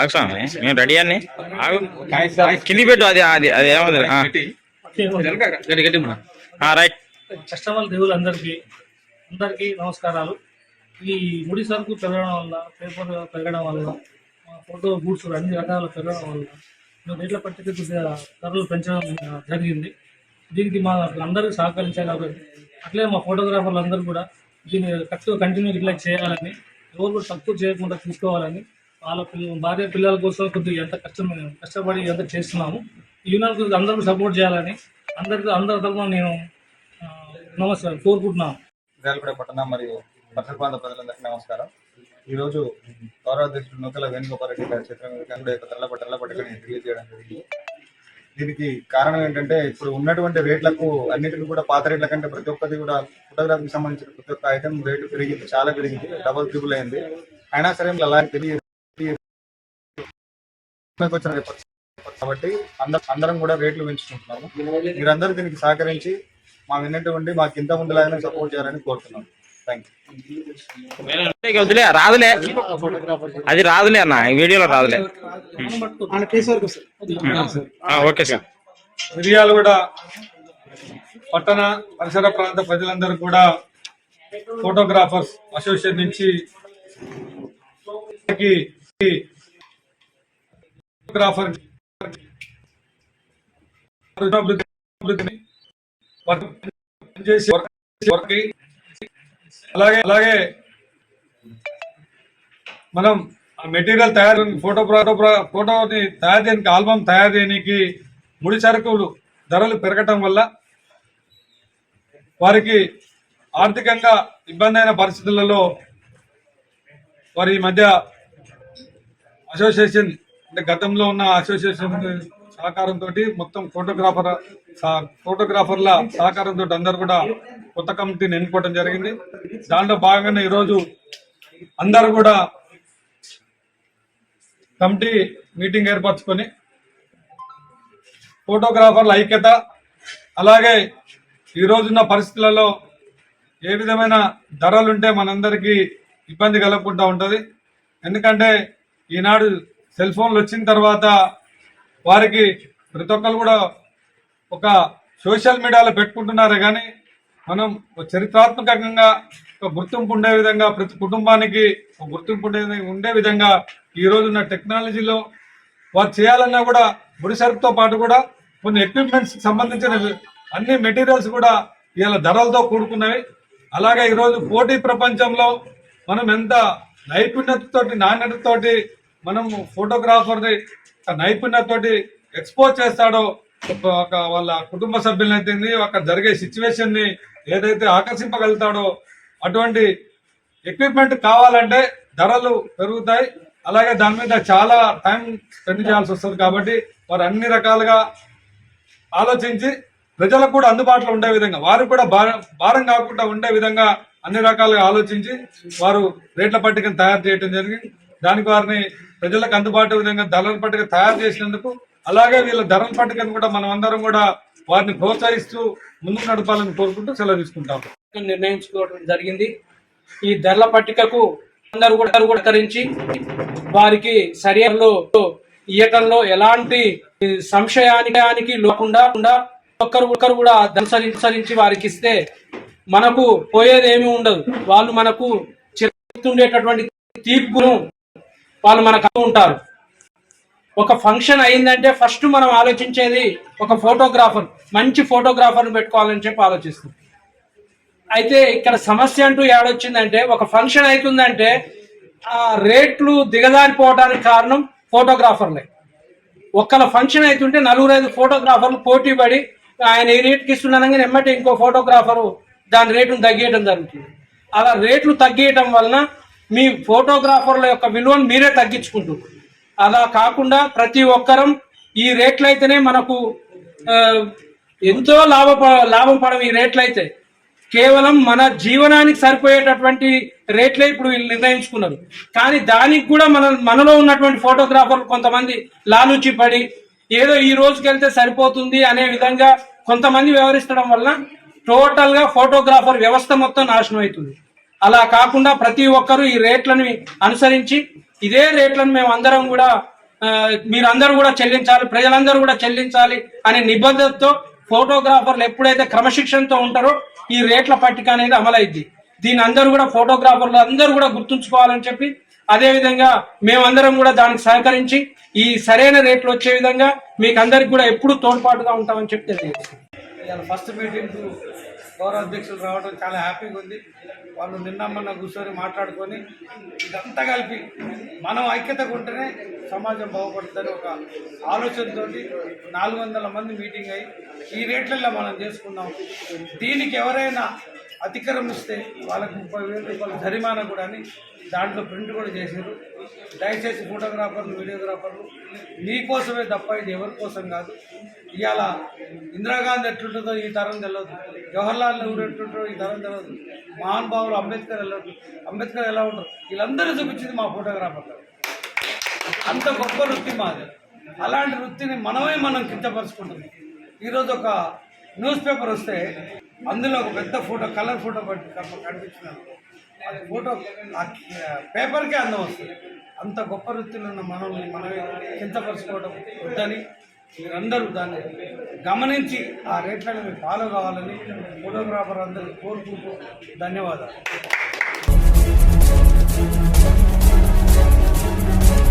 ఆగుసామి మేము రెడీ అన్ని ఆగు కింది పెట్టు అది అది అది ఏమవుతుంది రైట్. కస్టమర్ దేవులందరికీ నమస్కారాలు. ఈ ముడి సరుకు పెరగడం వల్ల, పేపర్ పెరగడం వల్ల, ఫోటో బూట్స్ అన్ని రకాలు పెరగడం వల్ల మేము రేట్ల పట్టిక ధరలు పెంచడం జరిగింది. దీనికి మా అందరికీ సహకరించాలి. అట్లే మా ఫోటోగ్రాఫర్లు అందరూ కూడా దీన్ని కంటిన్యూ ఇట్లా చేయాలని, ఎవరు కూడా తక్కువ చేయకుండా చూసుకోవాలని, వాళ్ళ భార్య పిల్లల కోసం కొద్దిగా ఎంత కష్టపడి ఎంత చేస్తున్నాము. యూనియన్కు అందరూ సపోర్ట్ చేయాలని అందరి తరఫున నేను నమస్కారం కోరుకుంటున్నాను. రేల్పేట పట్టణ మరియు పరిసర ప్రాంత ప్రజలందరికీ నమస్కారం. ఈరోజు గౌరవ అధ్యక్షుడు నూకల వేణుగోపాల్ రెడ్డి గారి చిత్రం తెల్ల పట్టికని రిలీజ్ చేయడం జరిగింది. దీనికి కారణం ఏంటంటే, ఇప్పుడు ఉన్నటువంటి రేట్లకు అన్నిటికీ కూడా పాత రేట్ల కంటే ప్రతి ఒక్కటి కూడా ఫోటోగ్రఫీకి సంబంధించిన ప్రతి ఒక్క ఐటమ్ రేటు పెరిగింది, చాలా పెరిగింది, డబల్ ట్రిపుల్ అయింది. అయినా సరే అలా కాబట్టి అందరం కూడా రేట్లు పెంచుకుంటున్నాము. మీరందరూ దీనికి సహకరించి మా విన్నటువంటి మాకు ఇంత ముందులాగానే సపోర్ట్ చేయాలని కోరుతున్నాం. Thank you. వదిలే రాదులే, అది రాదులే అన్న, ఈ వీడియోలో రాదులే. Okay sir. మిర్యాలగూడ పట్టణ పరిసర ప్రాంత ప్రజలందరూ కూడా ఫోటోగ్రాఫర్స్ అసోసియేషన్ నుంచి ఫోటోగ్రాఫర్ అలాగే మనం ఆ మెటీరియల్ తయారు ఫోటోని తయారు చేయడానికి, ఆల్బమ్ తయారు చేయడానికి ముడి సరుకులు ధరలు పెరగటం వల్ల వారికి ఆర్థికంగా ఇబ్బంది అయిన పరిస్థితులలో వారి ఈ మధ్య అసోసియేషన్ అంటే గతంలో ఉన్న అసోసియేషన్ సహకారంతో మొత్తం ఫోటోగ్రాఫర్ల సహకారంతో అందరు కూడా కొత్త కమిటీని ఎన్నుకోవడం జరిగింది. దాంట్లో భాగంగానే ఈరోజు అందరూ కూడా కమిటీ మీటింగ్ ఏర్పరచుకొని ఫోటోగ్రాఫర్ల ఐక్యత, అలాగే ఈ రోజున్న పరిస్థితులలో ఏ విధమైన ధరలుంటే మనందరికీ ఇబ్బంది కలగకుండా ఉంటుంది. ఎందుకంటే ఈనాడు సెల్ ఫోన్లు వచ్చిన తర్వాత వారికి ప్రతి ఒక్కరు కూడా ఒక సోషల్ మీడియాలో పెట్టుకుంటున్నారే కానీ మనం చరిత్రాత్మకంగా ఒక గుర్తింపు ఉండే విధంగా, ప్రతి కుటుంబానికి ఒక గుర్తింపు ఉండే విధంగా ఈ రోజున్న టెక్నాలజీలో వారు చేయాలన్నా కూడా ముడి సరుకుతో పాటు కూడా కొన్ని ఎక్విప్మెంట్స్ సంబంధించిన అన్ని మెటీరియల్స్ కూడా ఇవాళ ధరలతో కూడుకున్నవి. అలాగే ఈరోజు పోటీ ప్రపంచంలో మనం ఎంత నైపుణ్యతతోటి, నాణ్యతతోటి మనం ఫోటోగ్రాఫర్ని నైపుణ్యతతోటి ఎక్స్పోజ్ చేస్తాడో, ఒక వాళ్ళ కుటుంబ సభ్యులనైతే అక్కడ జరిగే సిచ్యువేషన్ ని ఏదైతే ఆకర్షింపగలుగుతాడో అటువంటి ఎక్విప్మెంట్ కావాలంటే ధరలు పెరుగుతాయి. అలాగే దాని మీద చాలా టైం స్పెండ్ చేయాల్సి వస్తుంది. కాబట్టి వారు అన్ని రకాలుగా ఆలోచించి ప్రజలకు కూడా అందుబాటులో ఉండే విధంగా, వారికి కూడా భారం కాకుండా ఉండే విధంగా అన్ని రకాలుగా ఆలోచించి వారు రేట్ల పట్టికను తయారు చేయడం జరిగింది. దానికి వారిని ప్రజలకు అందుబాటు విధంగా ధరల పట్టిక తయారు చేసినందుకు, అలాగే వీళ్ళ ధరల పట్టికను కూడా మనం అందరం కూడా వారిని ప్రోత్సహిస్తూ ముందుకు నడపాలని కోరుకుంటూ సెలవు తీసుకుంటాం. నిర్ణయించుకోవడం జరిగింది. ఈ ధరల పట్టికకు అందరూ కూడా సహకరించి వారికి సరిహద్దులో ఇయ్యటంలో ఎలాంటి సంశయానికి లేకుండా ఒక్కరు కూడా అనుసరించి వారికి ఇస్తే మనకు పోయేది ఏమీ ఉండదు. వాళ్ళు మనకు చిరుతుండేటటువంటి తీర్పును వాళ్ళు మనకు ఉంటారు. ఒక ఫంక్షన్ అయిందంటే ఫస్ట్ మనం ఆలోచించేది ఒక ఫోటోగ్రాఫర్, మంచి ఫోటోగ్రాఫర్ని పెట్టుకోవాలని చెప్పి ఆలోచిస్తాం. అయితే ఇక్కడ సమస్య అంటూ ఏడొచ్చిందంటే, ఒక ఫంక్షన్ అవుతుందంటే ఆ రేట్లు దిగజారిపోవడానికి కారణం ఫోటోగ్రాఫర్లే. ఒక్కల ఫంక్షన్ అవుతుంటే 4-5 ఫోటోగ్రాఫర్లు పోటీ పడి ఆయన ఈ రేట్కి ఇస్తున్నానని ఎమ్మటే ఇంకో ఫోటోగ్రాఫరు దాని రేటును తగ్గియడం జరుగుతుంది. అలా రేట్లు తగ్గియటం వలన మీ ఫోటోగ్రాఫర్ల యొక్క విలువను మీరే తగ్గించుకుంటారు. అలా కాకుండా ప్రతి ఒక్కరం ఈ రేట్లయితేనే మనకు ఎంతో లాభం పడవు. ఈ రేట్లయితే కేవలం మన జీవనానికి సరిపోయేటటువంటి రేట్లే ఇప్పుడు వీళ్ళు నిర్ణయించుకున్నారు. కానీ దానికి కూడా మనలో ఉన్నటువంటి ఫోటోగ్రాఫర్లు కొంతమంది లాలూచి పడి ఏదో ఈ రోజుకి వెళ్తే సరిపోతుంది అనే విధంగా కొంతమంది వ్యవహరిస్తడం వల్ల టోటల్ గా ఫోటోగ్రాఫర్ వ్యవస్థ మొత్తం నాశనం అవుతుంది. అలా కాకుండా ప్రతి ఒక్కరూ ఈ రేట్లను అనుసరించి ఇదే రేట్లను మేము అందరం కూడా మీరందరూ కూడా చెల్లించాలి, ప్రజలందరూ కూడా చెల్లించాలి అనే నిబంధనతో ఫోటోగ్రాఫర్లు ఎప్పుడైతే క్రమశిక్షణతో ఉంటారో ఈ రేట్ల పట్టిక అనేది అమలైద్ది. దీని అందరూ కూడా ఫోటోగ్రాఫర్లు అందరూ కూడా గుర్తుంచుకోవాలని చెప్పి, అదే విధంగా మేమందరం కూడా దానికి సహకరించి ఈ సరైన రేట్లు వచ్చే విధంగా మీకు అందరికి కూడా ఎప్పుడు తోడ్పాటుగా ఉంటామని చెప్పి తెలియజేస్తాం. ఇవాళ ఫస్ట్ మీటింగ్ గౌరవ అధ్యక్షులు రావడం చాలా హ్యాపీగా ఉంది. వాళ్ళు నిన్న కూర్చొని మాట్లాడుకొని ఇదంతా కలిపి మనం ఐక్యతగా ఉంటేనే సమాజం బాగుపడుతుందని ఒక ఆలోచనతో 400 మంది మీటింగ్ అయ్యి ఈ రేట్లలో మనం చేసుకున్నాం. దీనికి ఎవరైనా అతిక్రమిస్తే వాళ్ళకి 30,000 రూపాయల జరిమానా కూడా అని దాంట్లో ప్రింట్ కూడా చేశారు. దయచేసి ఫోటోగ్రాఫర్లు, వీడియోగ్రాఫర్లు మీకోసమే తప్ప ఇది ఎవరి కోసం కాదు. ఇవాళ ఇందిరాగాంధీ ఎట్లుంటుందో ఈ తరం తెలియదు, జవహర్లాల్ నెహ్రూ ఎట్లుంటారో ఈ తరం తెలియదు, మహానుభావులు అంబేద్కర్ ఎలా ఉంటారు వీళ్ళందరూ చూపించింది మా ఫోటోగ్రాఫర్లు. అంత గొప్ప వృత్తి మాది. అలాంటి వృత్తిని మనం కించపరుచుకుంటుంది. ఈరోజు ఒక న్యూస్ పేపర్ వస్తే అందులో ఒక పెద్ద ఫోటో, కలర్ ఫోటో కనిపించినాను. అది ఫోటో పేపర్కే అందం వస్తుంది. అంత గొప్ప వృత్తిలో ఉన్న మనమే కించపరుచుకోవడం వద్దని మీరందరూ దాన్ని గమనించి ఆ రేట్లను మీరు ఫాలో కావాలని ఫోటోగ్రాఫర్ అందరూ కోరుకుంటూ ధన్యవాదాలు.